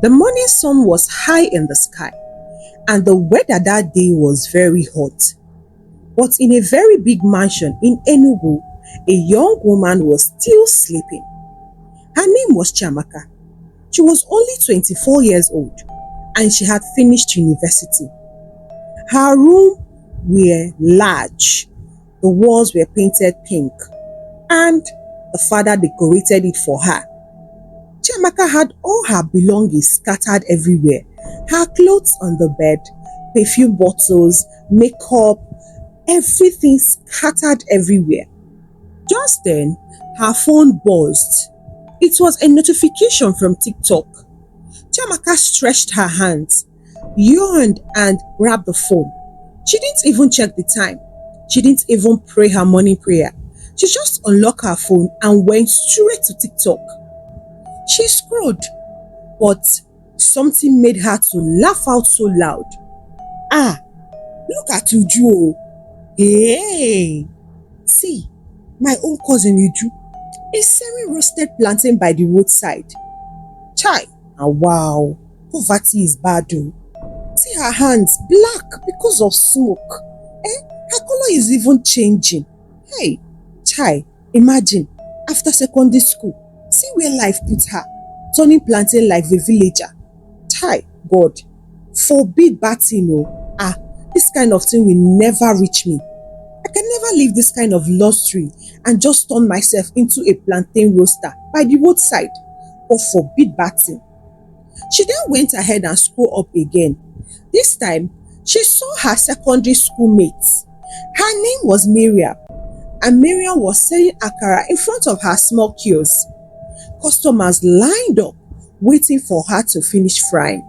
The morning sun was high in the sky, and the weather that day was very hot. But in a very big mansion in Enugu, a young woman was still sleeping. Her name was Chamaka. She was only 24 years old, and she had finished university. Her room were large. The walls were painted pink, and the father decorated it for her. Chamaka had all her belongings scattered everywhere. Her clothes on the bed, perfume bottles, makeup, everything scattered everywhere. Just then, her phone buzzed. It was a notification from TikTok. Chamaka stretched her hands, yawned, and grabbed the phone. She didn't even check the time. She didn't even pray her morning prayer. She just unlocked her phone and went straight to TikTok. She scrolled, but something made her to laugh out so loud. Ah, look at Uju. Hey, see, my own cousin Uju is selling roasted plantain by the roadside. Chai, and wow, poverty is bad though. See her hands black because of smoke. Her color is even changing. Hey, chai, imagine, after secondary school, see where life put her, turning plantain like a villager. Chai, God, forbid bad thing, oh. This kind of thing will never reach me. I can never leave this kind of luxury and just turn myself into a plantain roaster by the roadside. God forbid bad thing. She then went ahead and scrolled up again. This time, she saw her secondary school mates. Her name was Miriam, and Miriam was selling akara in front of her small kiosk. Customers lined up, waiting for her to finish frying.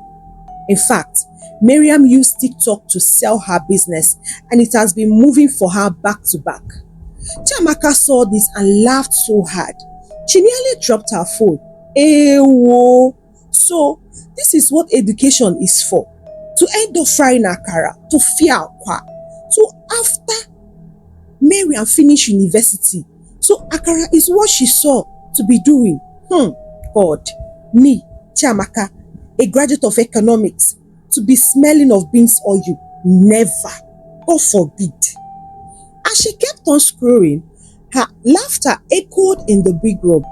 In fact, Miriam used TikTok to sell her business, and it has been moving for her back to back. Chamaka saw this and laughed so hard. She nearly dropped her phone. Ewo! So, this is what education is for. To end up frying akara, to fear akwa. So after Miriam finished university, so akara is what she saw to be doing. God, me, Chamaka, a graduate of economics, to be smelling of beans oil, never, God forbid. As she kept on scrolling, her laughter echoed in the big room,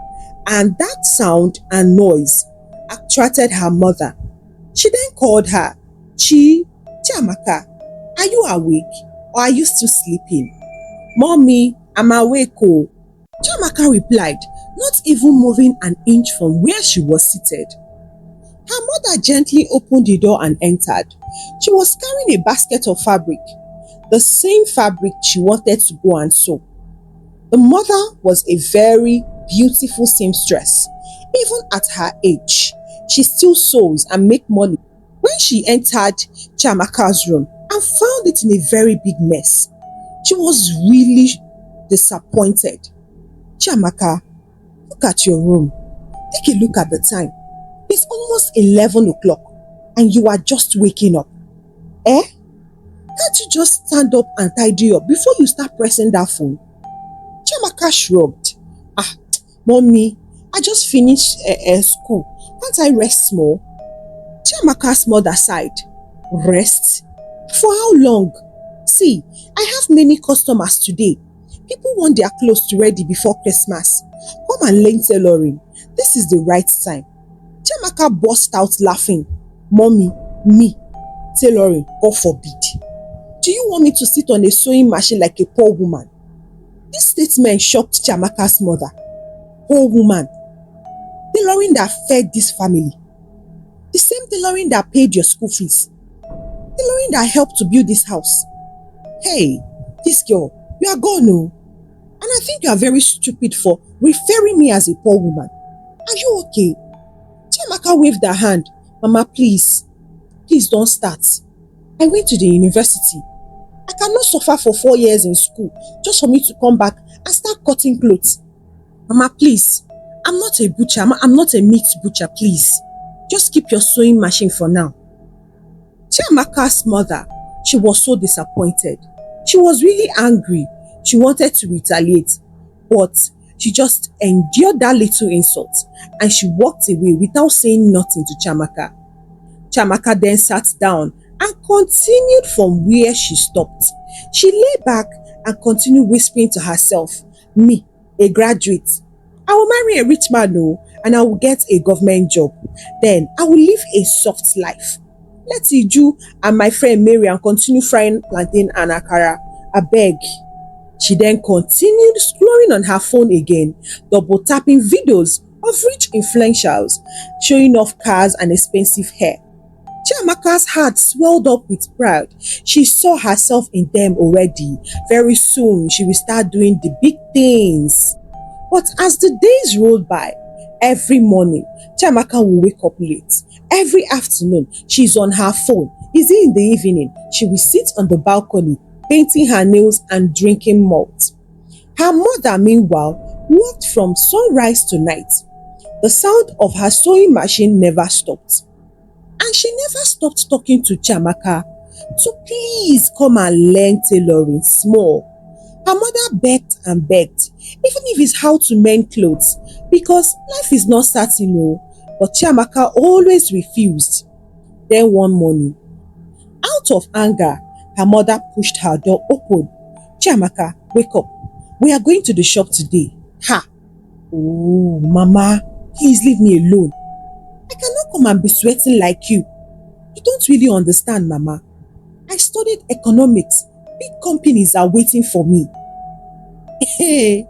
and that sound and noise attracted her mother. She then called her. Chamaka, are you awake or are you still sleeping? Mommy, I'm awake. Oh. Chamaka replied, not even moving an inch from where she was seated. Her mother gently opened the door and entered. She was carrying a basket of fabric, the same fabric she wanted to go and sew. The mother was a very beautiful seamstress. Even at her age, she still sews and makes money. When she entered Chamaka's room and found it in a very big mess, she was really disappointed. Chamaka, look at your room. Take a look at the time. It's almost 11 o'clock and you are just waking up. Can't you just stand up and tidy up before you start pressing that phone? Chamaka shrugged. Mommy, I just finished school. Can't I rest small? Chamaka's mother sighed. Rest? For how long? See, I have many customers today. People want their clothes ready before Christmas. Come and learn tailoring. This is the right time. Chamaka burst out laughing. Mommy, me, tailoring, God forbid. Do you want me to sit on a sewing machine like a poor woman? This statement shocked Chamaka's mother. Poor woman? Tailoring that fed this family. The same tailoring that paid your school fees. Tailoring that helped to build this house. Hey, this girl, you are gone, no? And I think you are very stupid for referring me as a poor woman. Are you okay? Chamaka waved her hand. Mama, please don't start. I went to the university. I cannot suffer for 4 years in school just for me to come back and start cutting clothes. Mama, please, I'm not a butcher. I'm not a meat butcher, please. Just keep your sewing machine for now. Chamaka's mother, she was so disappointed. She was really angry. She wanted to retaliate, but She just endured that little insult and she walked away without saying nothing to Chamaka. Chamaka then sat down and continued from where she stopped. She lay back and continued whispering to herself, me, a graduate. I will marry a rich man, no, and I will get a government job. Then I will live a soft life. Let Iju and my friend Marian continue frying plantain and akara. I beg. She then continued scrolling on her phone again, double tapping videos of rich influentials, showing off cars and expensive hair. Chamaka's heart swelled up with pride. She saw herself in them already. Very soon, she will start doing the big things. But as the days rolled by, every morning, Chamaka will wake up late. Every afternoon, she's on her phone. Is it in the evening? She will sit on the balcony, painting her nails and drinking malt. Her mother, meanwhile, worked from sunrise to night. The sound of her sewing machine never stopped. And she never stopped talking to Chamaka to please come and learn tailoring small. Her mother begged and begged, even if it's how to mend clothes, because life is not certain, no. But Chamaka always refused. Then one morning, out of anger, her mother pushed her door open. Chamaka, wake up. We are going to the shop today. Ha! Oh, Mama, please leave me alone. I cannot come and be sweating like you. You don't really understand, Mama. I studied economics. Big companies are waiting for me. Hey,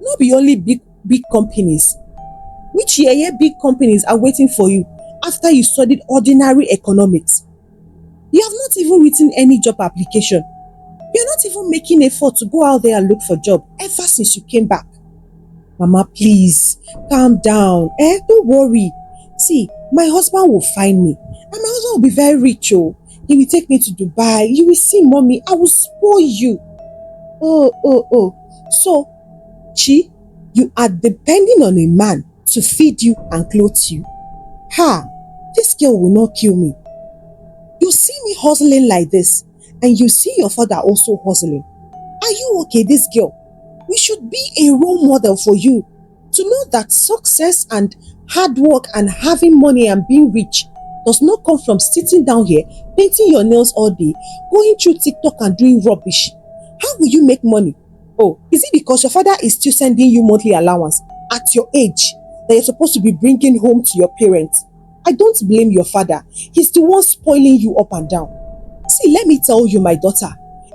not be only big companies. Which big companies are waiting for you after you studied ordinary economics? You have not even written any job application. You are not even making effort to go out there and look for a job ever since you came back. Mama, please, calm down. Don't worry. See, my husband will find me. And my husband will be very rich. Oh. He will take me to Dubai. You will see, Mommy. I will spoil you. Oh. So, Chi, you are depending on a man to feed you and clothe you. Ha! This girl will not kill me. You see me hustling like this, and you see your father also hustling. Are you okay, this girl? We should be a role model for you to know that success and hard work and having money and being rich does not come from sitting down here, painting your nails all day, going through TikTok and doing rubbish. How will you make money? Oh, is it because your father is still sending you monthly allowance at your age that you're supposed to be bringing home to your parents? I don't blame your father. He's the one spoiling you up and down. See, let me tell you, my daughter,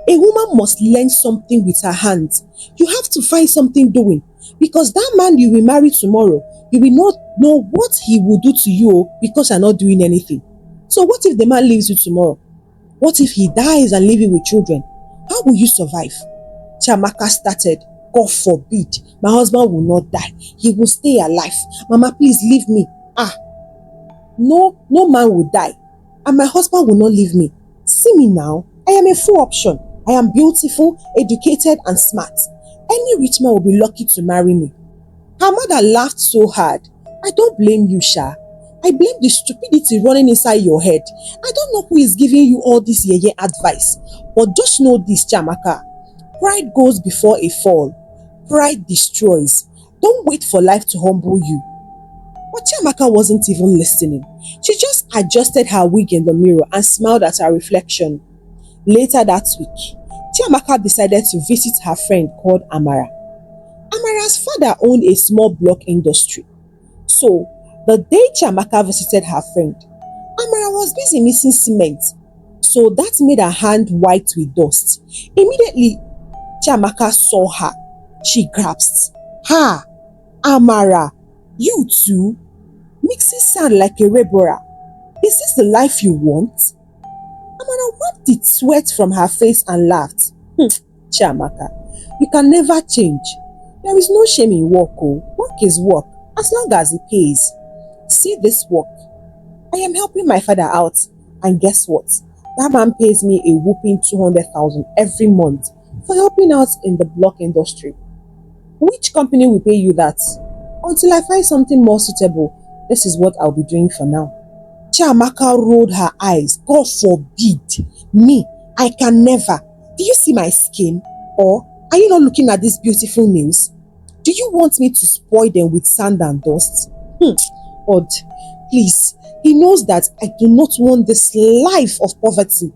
a woman must learn something with her hands. You have to find something doing, because that man you will marry tomorrow, you will not know what he will do to you because you're not doing anything. So what if the man leaves you tomorrow? What if he dies and leaves you with children? How will you survive? Chamaka started, God forbid, my husband will not die. He will stay alive. Mama, please leave me. No man will die. And my husband will not leave me. See me now. I am a full option. I am beautiful, educated, and smart. Any rich man will be lucky to marry me. Her mother laughed so hard. I don't blame you, Sha. I blame the stupidity running inside your head. I don't know who is giving you all this yeye advice. But just know this, Chamaka. Pride goes before a fall. Pride destroys. Don't wait for life to humble you. But Chamaka wasn't even listening. She just adjusted her wig in the mirror and smiled at her reflection. Later that week, Chamaka decided to visit her friend called Amara. Amara's father owned a small block industry. So, the day Chamaka visited her friend, Amara was busy mixing cement. So that made her hand white with dust. Immediately, Chamaka saw her. She grasped. Ha! Amara, you too? Mixing sand like a laborer. Is this the life you want? Amara wiped the sweat from her face and laughed. Chamaka, you can never change. There is no shame in work. Work is work, as long as it pays. See this work. I am helping my father out, and guess what? That man pays me a whooping 200,000 every month for helping out in the block industry. Which company will pay you that? Until I find something more suitable, this is what I'll be doing for now. Chamaka rolled her eyes. God forbid. Me, I can never. Do you see my skin? Or are you not looking at these beautiful nails? Do you want me to spoil them with sand and dust? God, please, he knows that I do not want this life of poverty.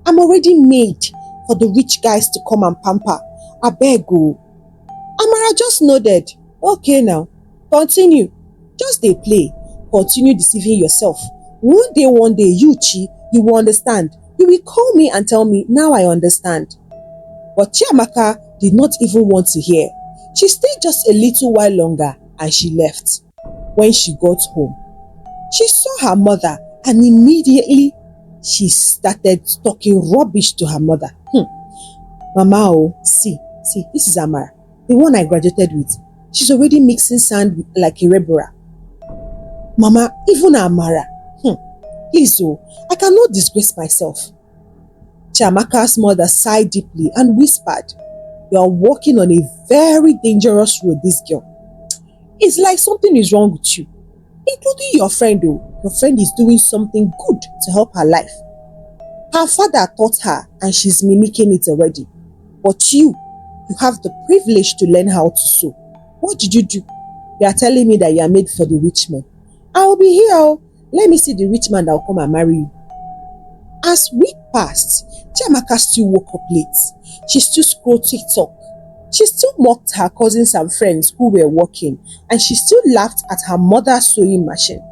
I'm already made for the rich guys to come and pamper. I beg you. Amara just nodded. Okay now, continue. Just dey play. Continue deceiving yourself. One day, UCHE, you will understand. You will call me and tell me, now I understand. But Chamaka did not even want to hear. She stayed just a little while longer and she left. When she got home, she saw her mother and immediately she started talking rubbish to her mother. Mama, oh, see, this is Amara, the one I graduated with. She's already mixing sand like a rebera. Mama, even Amara, please, oh, I cannot disgrace myself. Chamaka's mother sighed deeply and whispered, you are walking on a very dangerous road, this girl. It's like something is wrong with you, including your friend, oh. Your friend is doing something good to help her life. Her father taught her and she's mimicking it already. But you have the privilege to learn how to sew. What did you do? You are telling me that you are made for the rich man. I will be here, oh. Let me see the rich man that will come and marry you. As week passed, Chamaka still woke up late. She still scrolled TikTok. She still mocked her cousins and friends who were working, and she still laughed at her mother's sewing machine.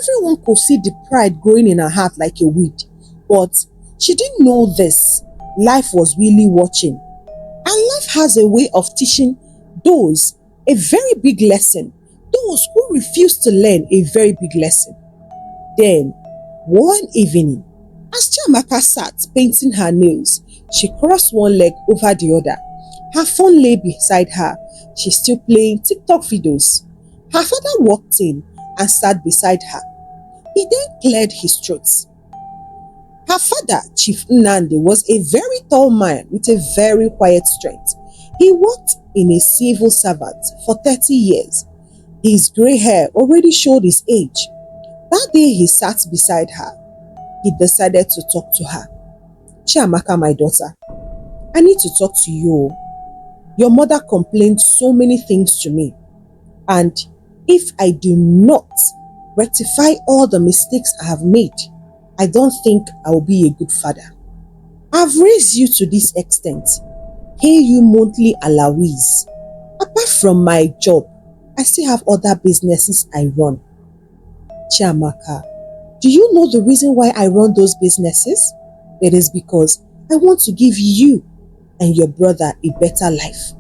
Everyone could see the pride growing in her heart like a weed, but she didn't know this. Life was really watching, and life has a way of teaching those a very big lesson, those who refuse to learn a very big lesson. Then, one evening, as Chamaka sat painting her nails, she crossed one leg over the other. Her phone lay beside her. She's still playing TikTok videos. Her father walked in and sat beside her. He then cleared his throat. Her father, Chief Nnamdi, was a very tall man with a very quiet strength. He worked in a civil servant for 30 years. His grey hair already showed his age. That day he sat beside her. He decided to talk to her. Chamaka, my daughter, I need to talk to you. Your mother complained so many things to me, and if I do not rectify all the mistakes I have made, I don't think I will be a good father. I've raised you to this extent, pay you monthly allowance. Apart from my job, I still have other businesses I run. Chamaka, do you know the reason why I run those businesses? It is because I want to give you and your brother a better life.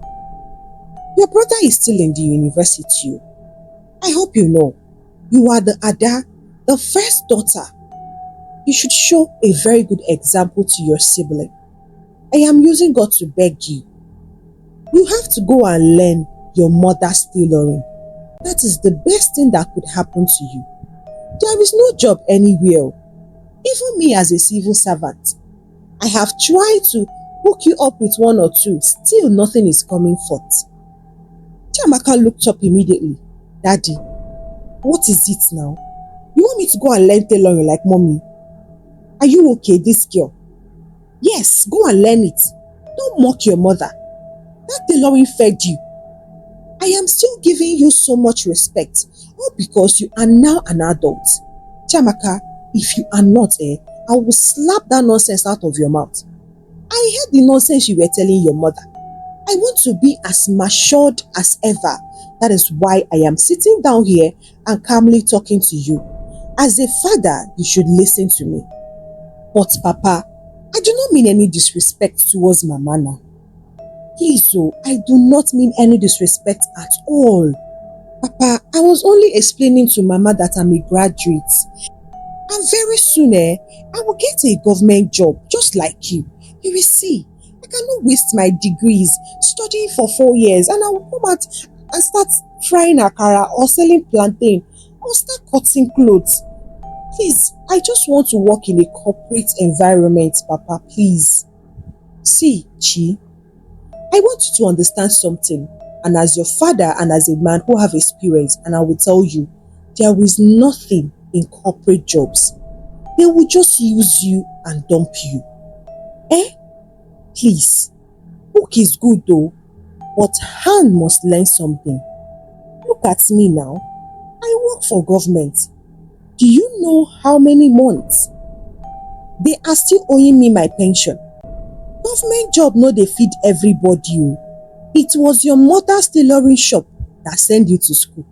Your brother is still in the university. I hope you know, you are the Ada, the first daughter. You should show a very good example to your sibling. I am using God to beg you. You have to go and learn your mother's tailoring. That is the best thing that could happen to you. There is no job anywhere. Even me as a civil servant, I have tried to hook you up with one or two, still nothing is coming forth. Chamaka looked up immediately. Daddy, what is it now? You want me to go and learn tailoring like mommy? Are you okay, this girl? Yes, go and learn it. Don't mock your mother. That tailoring fed you. I am still giving you so much respect, all because you are now an adult. Chamaka, if you are not, I will slap that nonsense out of your mouth. I heard the nonsense you were telling your mother. I want to be as matured as ever. That is why I am sitting down here and calmly talking to you. As a father, you should listen to me. But Papa, I do not mean any disrespect towards Mama now. Please, I do not mean any disrespect at all. Papa, I was only explaining to Mama that I'm a graduate. And very soon, I will get a government job just like you. You will see, I cannot waste my degrees studying for 4 years and I will come out and start frying akara or selling plantain or start cutting clothes. Please, I just want to work in a corporate environment, Papa, please. See, Chi, I want you to understand something, and as your father and as a man who have experience, and I will tell you, there is nothing in corporate jobs. They will just use you and dump you. Please, book is good though, But hand must learn something. Look at me now. I work for government. Do you know how many months? They are still owing me my pension. Government job no dey feed everybody o. It was your mother's tailoring shop that sent you to school.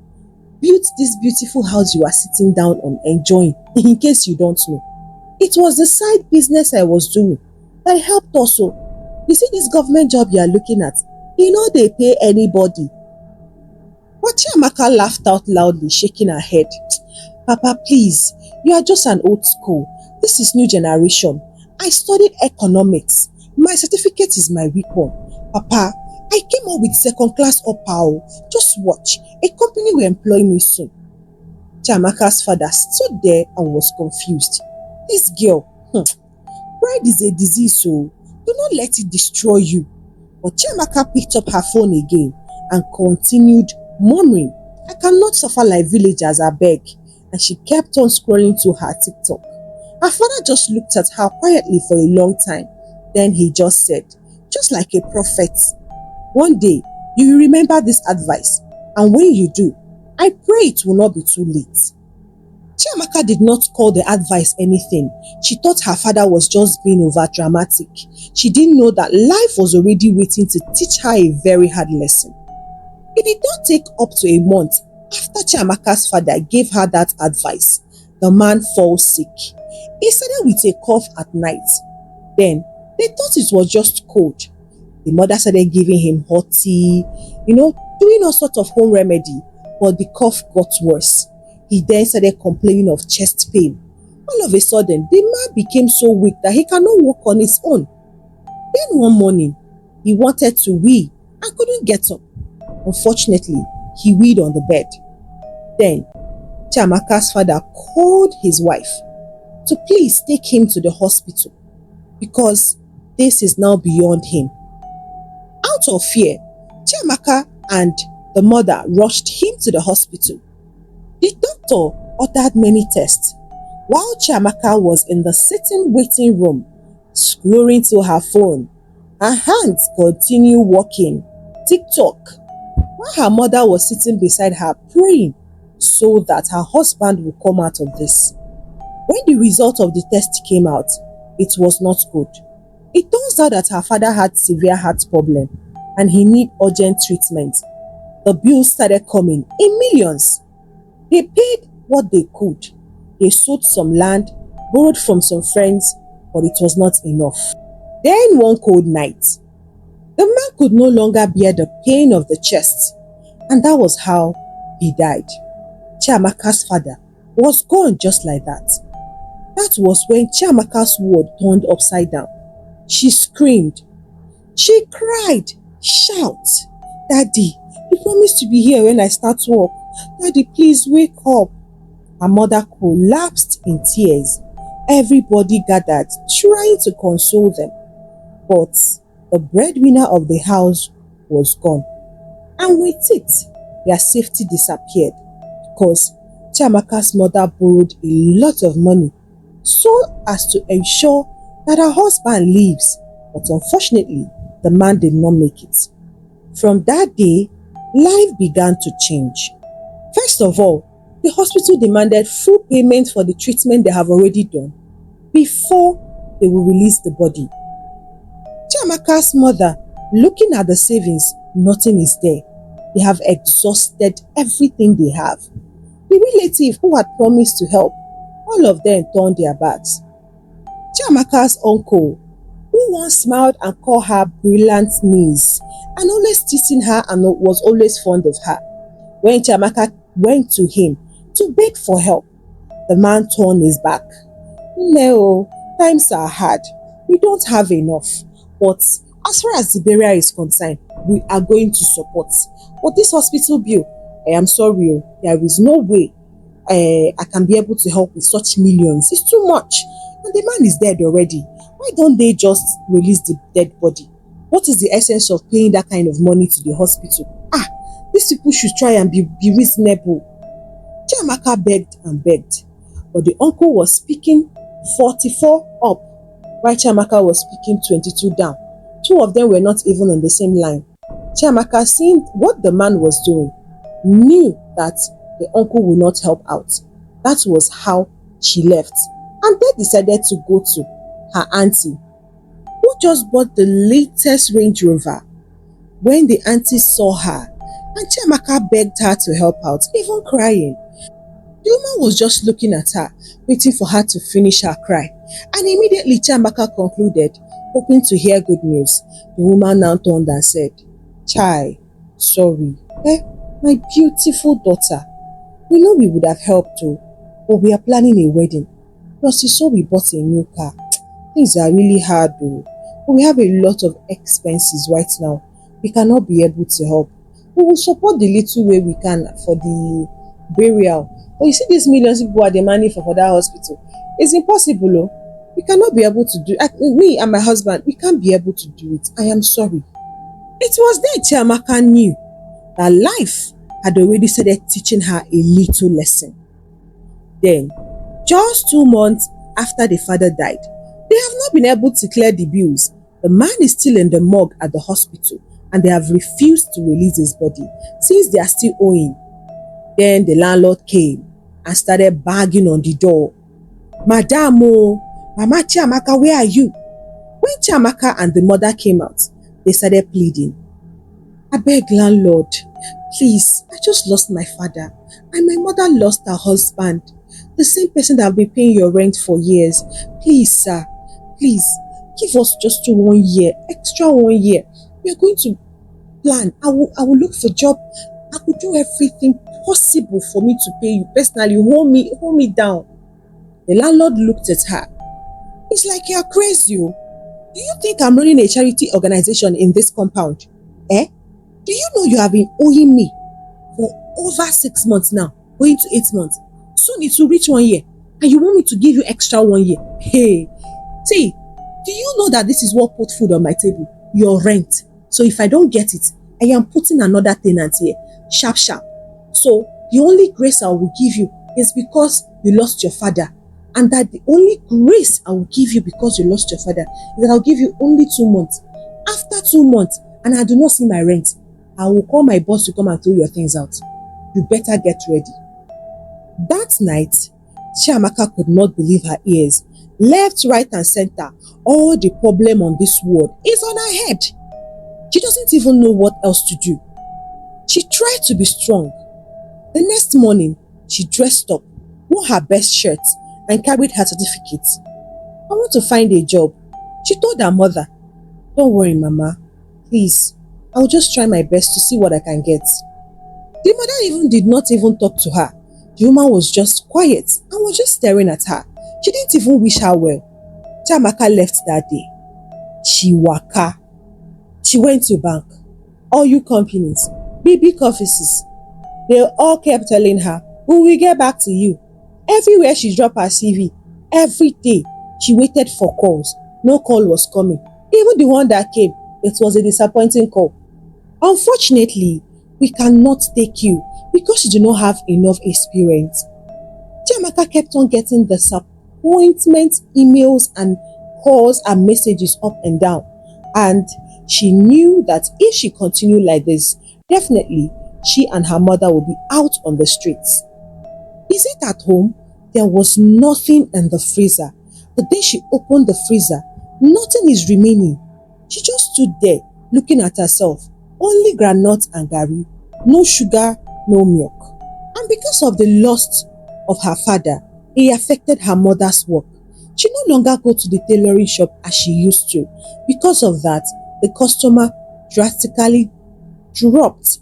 Built this beautiful house you are sitting down on enjoying, in case you don't know. It was the side business I was doing that helped us o. You see this government job you are looking at, e no dey pay anybody. But Chamaka laughed out loudly, shaking her head. Papa, please, you are just an old school. This is new generation. I studied economics. My certificate is my weapon. Papa, I came up with second class upper. Just watch. A company will employ me soon. Chamaka's father stood there and was confused. This girl, pride is a disease, so do not let it destroy you. But Chamaka picked up her phone again and continued murmuring, I cannot suffer like villagers, I beg. And she kept on scrolling to her TikTok. Her father just looked at her quietly for a long time. Then he just said, just like a prophet, one day you will remember this advice, and when you do, I pray it will not be too late. Chamaka did not call the advice anything. She thought her father was just being over dramatic. She didn't know that life was already waiting to teach her a very hard lesson. It did not take up to a month after Chamaka's father gave her that advice. The man fell sick. He started with a cough at night. Then they thought it was just cold. The mother started giving him hot tea, doing all sorts of home remedy, but the cough got worse. He then started complaining of chest pain. All of a sudden, the man became so weak that he cannot walk on his own. Then one morning, he wanted to wee and couldn't get up. Unfortunately, he weed on the bed. Then, Chamaka's father called his wife to please take him to the hospital because this is now beyond him. Out of fear, Chamaka and the mother rushed him to the hospital. The doctor ordered many tests while Chamaka was in the sitting waiting room, scrolling to her phone. Her hands continued working TikTok while her mother was sitting beside her praying so that her husband would come out of this. When the result of the test came out, it was not good. It turns out that her father had severe heart problem and he needed urgent treatment. The bills started coming in millions. They paid what they could. They sold some land, borrowed from some friends, but it was not enough. Then one cold night, the man could no longer bear the pain of the chest, and that was how he died. Chamaka's father was gone just like that. That was when Chamaka's world turned upside down. She screamed. She cried. Shout. Daddy, you promised to be here when I start work. Daddy, please wake up. Her mother collapsed in tears. Everybody gathered, trying to console them. But the breadwinner of the house was gone. And with it, their safety disappeared because Chamaka's mother borrowed a lot of money so as to ensure that her husband lives. But unfortunately, the man did not make it. From that day, life began to change. First of all, the hospital demanded full payment for the treatment they have already done before they will release the body. Chamaka's mother, looking at the savings, nothing is there. They have exhausted everything they have. The relative who had promised to help, all of them turned their backs. Chamaka's uncle, who once smiled and called her brilliant niece and always teasing her and was always fond of her, when Chamaka went to him to beg for help, the man turned his back. No, times are hard. We don't have enough. But as far as the burial is concerned, we are going to support. But this hospital bill, I am sorry, there is no way I can be able to help with such millions. It's too much. And the man is dead already. Why don't they just release the dead body? What is the essence of paying that kind of money to the hospital? These people should try and be reasonable. Chamaka begged and begged, but the uncle was speaking 44 up, while Chamaka was speaking 22 down. Two of them were not even on the same line. Chamaka, seeing what the man was doing, knew that the uncle would not help out. That was how she left and then decided to go to her auntie, who just bought the latest Range Rover. When the auntie saw her, and Chamaka begged her to help out, even crying. The woman was just looking at her, waiting for her to finish her cry. And immediately Chamaka concluded, hoping to hear good news. The woman now turned and said, "Chai, sorry, my beautiful daughter. We know we would have helped too, but we are planning a wedding. Plus you saw we bought a new car. Things are really hard though. But we have a lot of expenses right now. We cannot be able to help. We will support the little way we can for the burial. But you see these millions of people are demanding for that hospital. It's impossible. Oh. We cannot be able to do it. Me and my husband, we can't be able to do it. I am sorry." It was then Chamaka knew that life had already started teaching her a little lesson. Then, just 2 months after the father died, they have not been able to clear the bills. The man is still in the morgue at the hospital and they have refused to release his body since they are still owing. Then the landlord came and started banging on the door. "Madam, Mama Chamaka, where are you?" When Chamaka and the mother came out, they started pleading. "I beg landlord, please, I just lost my father and my mother lost her husband. The same person that have been paying your rent for years. Please, sir, please, give us just 1 year, extra 1 year. We are going to plan. I will look for job. I will do everything possible for me to pay you. Personally, hold me down." The landlord looked at her. "It's like you're crazy. Do you think I'm running a charity organization in this compound? Do you know you have been owing me for over 6 months now, going to 8 months? Soon it will reach 1 year, and you want me to give you extra 1 year? Hey, see, do you know that this is what put food on my table? Your rent. So if I don't get it, I am putting another tenant here, sharp. So the only grace I will give you is because you lost your father. And that the only grace I will give you because you lost your father is that I'll give you only 2 months. After 2 months, and I do not see my rent, I will call my boss to come and throw your things out. You better get ready." That night, Chamaka could not believe her ears. Left, right and center, all the problem on this world is on her head. She doesn't even know what else to do. She tried to be strong. The next morning, she dressed up, wore her best shirt and carried her certificate. "I want to find a job," she told her mother. "Don't worry, Mama. Please, I will just try my best to see what I can get." The mother did not even talk to her. The woman was just quiet and was just staring at her. She didn't even wish her well. Chamaka left that day. She waka. She went to bank. All you companies, big offices, they all kept telling her, "We will get back to you." Everywhere she dropped her CV, every day she waited for calls. No call was coming. Even the one that came, it was a disappointing call. "Unfortunately, we cannot take you because you do not have enough experience." Chamaka kept on getting disappointment emails and calls and messages up and down. And she knew that if she continued like this, definitely she and her mother would be out on the streets. Is it at home? There was nothing in the freezer. The day she opened the freezer, nothing is remaining. She just stood there looking at herself. Only groundnut and garri, no sugar, no milk. And because of the loss of her father, it affected her mother's work. She no longer go to the tailoring shop as she used to. Because of that, the customer drastically dropped.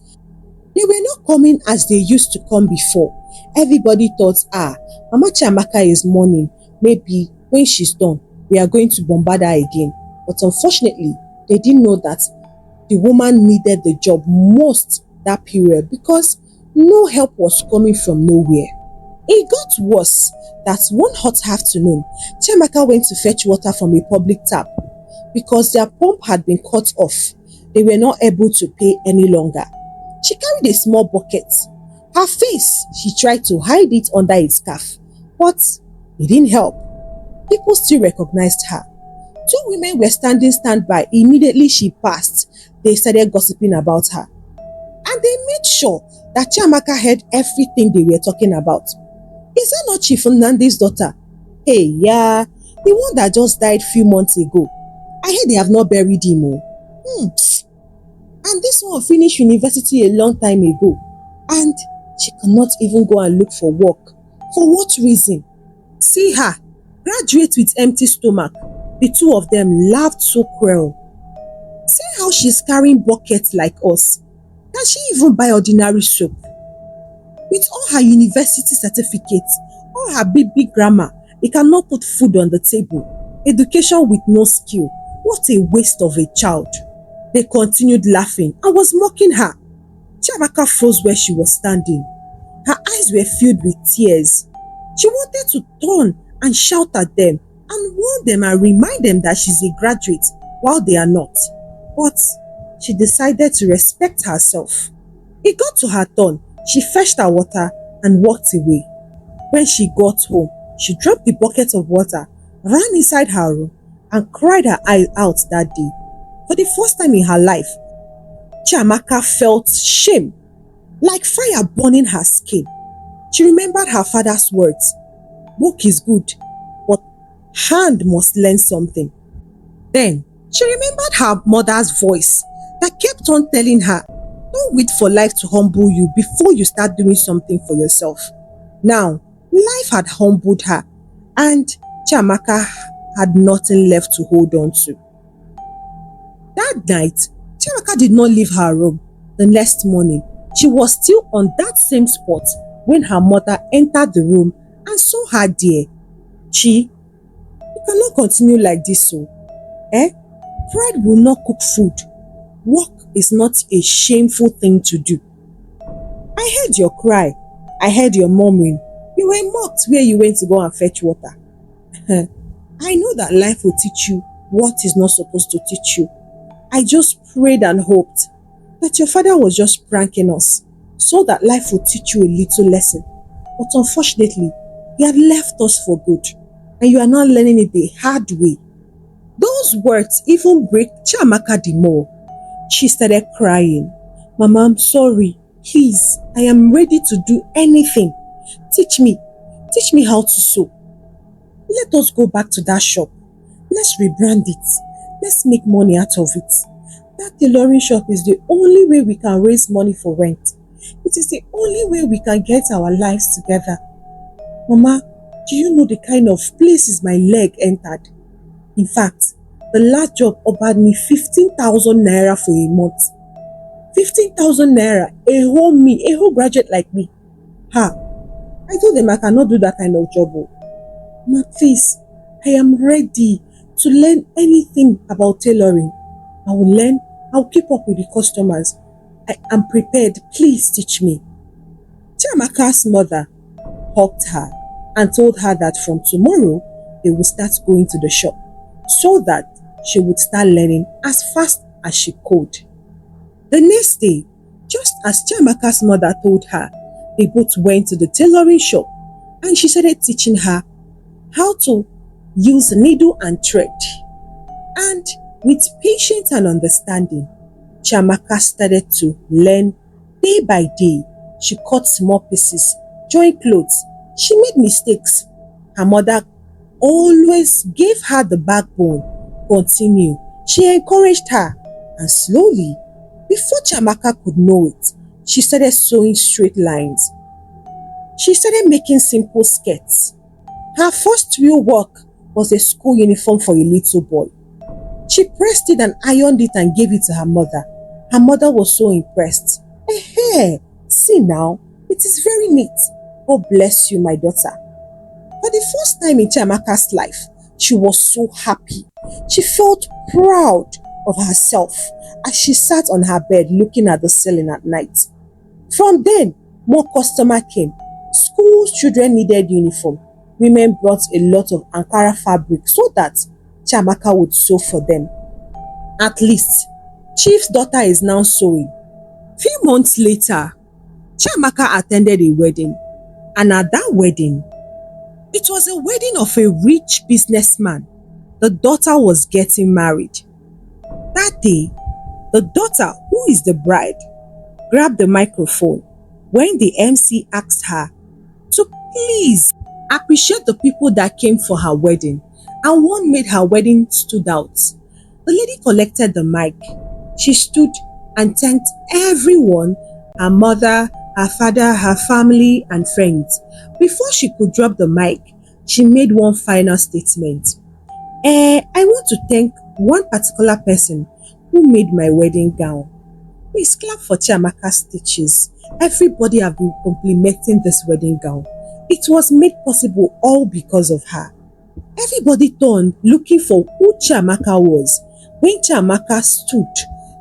They were not coming as they used to come before. Everybody thought, Mama Chamaka is mourning. Maybe when she's done, we are going to bombard her again. But unfortunately, they didn't know that the woman needed the job most that period because no help was coming from nowhere. It got worse that one hot afternoon, Chamaka went to fetch water from a public tap. Because their pump had been cut off, they were not able to pay any longer. She carried a small bucket. Her face, she tried to hide it under a scarf, but it didn't help. People still recognized her. Two women were standing standby. Immediately she passed. they started gossiping about her. And they made sure that Chamaka heard everything they were talking about. Is that not Chief Nnamdi's daughter? Hey, yeah, the one that just died few months ago. I heard they have not buried him. And this one finished university a long time ago. And she cannot even go and look for work. For what reason? See her, graduate with empty stomach. The two of them laughed so cruel. See how she's carrying buckets like us. Can she even buy ordinary soap? With all her university certificates, all her big grammar, they cannot put food on the table. Education with no skill. What a waste of a child. They continued laughing and was mocking her. Chamaka froze where she was standing. Her eyes were filled with tears. She wanted to turn and shout at them and warn them and remind them that she's a graduate while they are not. But she decided to respect herself. It got to her turn. She fetched her water and walked away. When she got home, she dropped the bucket of water, ran inside her room, and cried her eyes out that day. For the first time in her life, Chamaka felt shame, like fire burning her skin. She remembered her father's words. Book is good, but hand must learn something. Then, she remembered her mother's voice that kept on telling her, don't wait for life to humble you before you start doing something for yourself. Now, life had humbled her, and Chamaka had nothing left to hold on to. That night, Chamaka did not leave her room. The next morning, she was still on that same spot when her mother entered the room and saw her there. You cannot continue like this, so. Pride will not cook food. Work is not a shameful thing to do. I heard your cry. I heard your murmuring. You were mocked where you went to go and fetch water. I know that life will teach you what is not supposed to teach you. I just prayed and hoped that your father was just pranking us so that life would teach you a little lesson. But unfortunately, he had left us for good and you are now learning it the hard way. Those words even break Chamaka the more. She started crying. Mama, I'm sorry. Please, I am ready to do anything. Teach me how to sew. Let us go back to that shop. Let's rebrand it. Let's make money out of it. That tailoring shop is the only way we can raise money for rent. It is the only way we can get our lives together. Mama, do you know the kind of places my leg entered? In fact, the last job offered me 15,000 naira for a month. 15,000 naira, a whole graduate like me. I told them I cannot do that kind of job. Ma, please, I am ready to learn anything about tailoring. I will learn, I will keep up with the customers. I am prepared, please teach me. Chamaka's mother hugged her and told her that from tomorrow, they would start going to the shop so that she would start learning as fast as she could. The next day, just as Chamaka's mother told her, they both went to the tailoring shop and she started teaching her how to use needle and thread. And with patience and understanding, Chamaka started to learn day by day. She cut small pieces, joined clothes. She made mistakes. Her mother always gave her the backbone. Continue. She encouraged her. And slowly, before Chamaka could know it, she started sewing straight lines. She started making simple skirts. Her first real work was a school uniform for a little boy. She pressed it and ironed it and gave it to her mother. Her mother was so impressed. See now, it is very neat. God bless you, my daughter. For the first time in Chamaka's life, she was so happy. She felt proud of herself as she sat on her bed looking at the ceiling at night. From then, more customers came. School children needed uniform. Women brought a lot of Ankara fabric so that Chamaka would sew for them. At least, Chief's daughter is now sewing. Few months later, Chamaka attended a wedding. And at that wedding, it was a wedding of a rich businessman. The daughter was getting married. That day, The daughter, who is the bride, grabbed the microphone when the MC asked her to please appreciate the people that came for her wedding and what made her wedding stood out. The lady collected the mic. She stood and thanked everyone, her mother, her father, her family and friends. Before she could drop the mic, she made one final statement. I want to thank one particular person who made my wedding gown. Please clap for Chamaka's stitches. Everybody have been complimenting this wedding gown. It was made possible all because of her. Everybody turned looking for who Chamaka was. When Chamaka stood,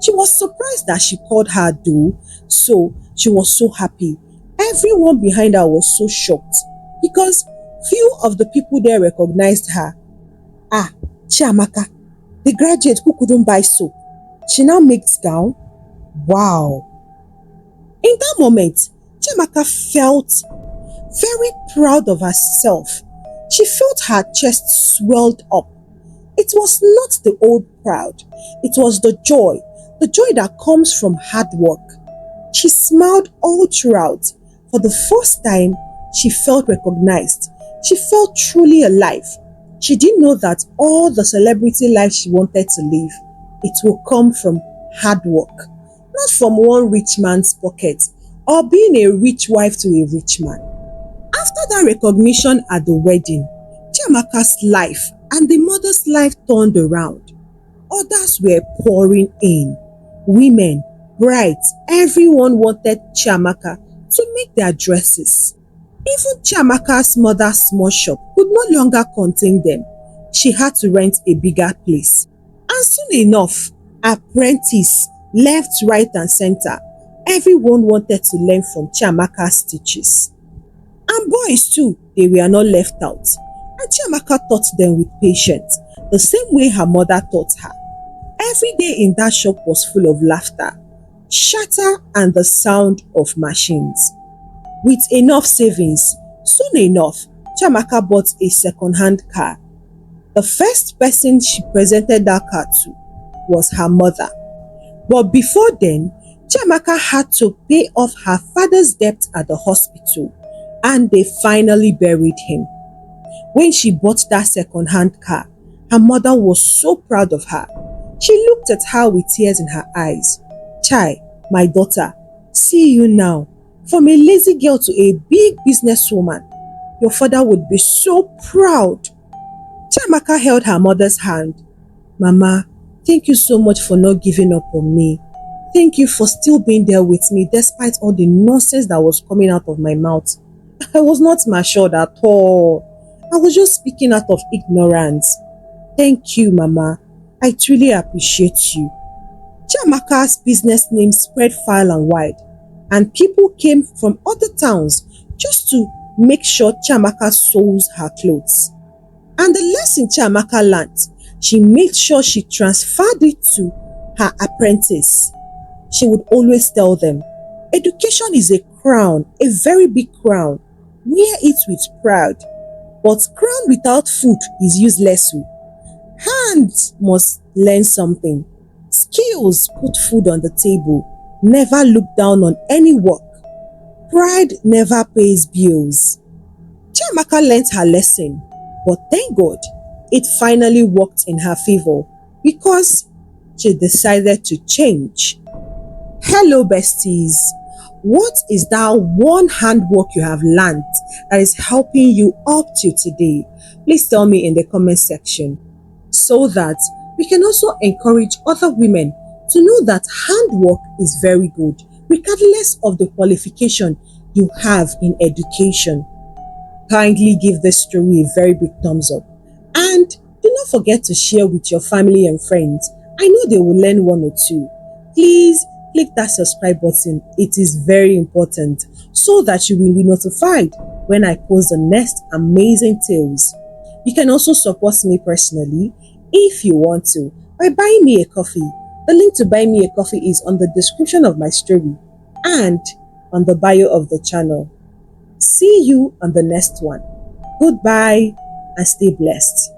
she was surprised that she called her though, so she was so happy. Everyone behind her was so shocked because few of the people there recognized her. Ah, Chamaka, the graduate who couldn't buy soap. She now makes gown? Wow. In that moment, Chamaka felt very proud of herself. She felt her chest swelled up. It was not the old proud. It was the joy that comes from hard work. She smiled all throughout. For the first time, she felt recognized. She felt truly alive. She didn't know that all the celebrity life she wanted to live, it will come from hard work, not from one rich man's pocket or being a rich wife to a rich man. After that recognition at the wedding, Chamaka's life and the mother's life turned around. Others were pouring in. Women, brides, everyone wanted Chamaka to make their dresses. Even Chamaka's mother's small shop could no longer contain them. She had to rent a bigger place. And soon enough, apprentices left, right and center. Everyone wanted to learn from Chamaka's stitches. And boys too, they were not left out. And Chamaka taught them with patience, the same way her mother taught her. Every day in that shop was full of laughter, chatter and the sound of machines. With enough savings, soon enough, Chamaka bought a second-hand car. The first person she presented that car to was her mother. But before then, Chamaka had to pay off her father's debt at the hospital, and they finally buried him. When she bought that second-hand car, her mother was so proud of her. She looked at her with tears in her eyes. "Chai, my daughter, see you now. From a lazy girl to a big businesswoman. Your father would be so proud." Chamaka held her mother's hand. "Mama, thank you so much for not giving up on me. Thank you for still being there with me despite all the nonsense that was coming out of my mouth. I was not matured at all. I was just speaking out of ignorance. Thank you, Mama. I truly appreciate you." Chamaka's business name spread far and wide, and people came from other towns just to make sure Chamaka sews her clothes. And the lesson Chamaka learned, she made sure she transferred it to her apprentice. She would always tell them, education is a crown, a very big crown. Wear it with pride. But crown without food is useless. Hands must learn something. Skills put food on the table. Never look down on any work. Pride never pays bills. Chamaka learnt her lesson, but thank God, it finally worked in her favor because she decided to change. Hello besties, what is that one handwork you have learned that is helping you up to today? Please tell me in the comment section so that we can also encourage other women to know that handwork is very good regardless of the qualification you have in education. Kindly give this story a very big thumbs up and do not forget to share with your family and friends. I know they will learn one or two. Please click that subscribe button. It is very important so that you will be notified when I post the next amazing tales. You can also support me personally if you want to by buying me a coffee. The link to buy me a coffee is on the description of my story and on the bio of the channel. See you on the next one. Goodbye and stay blessed.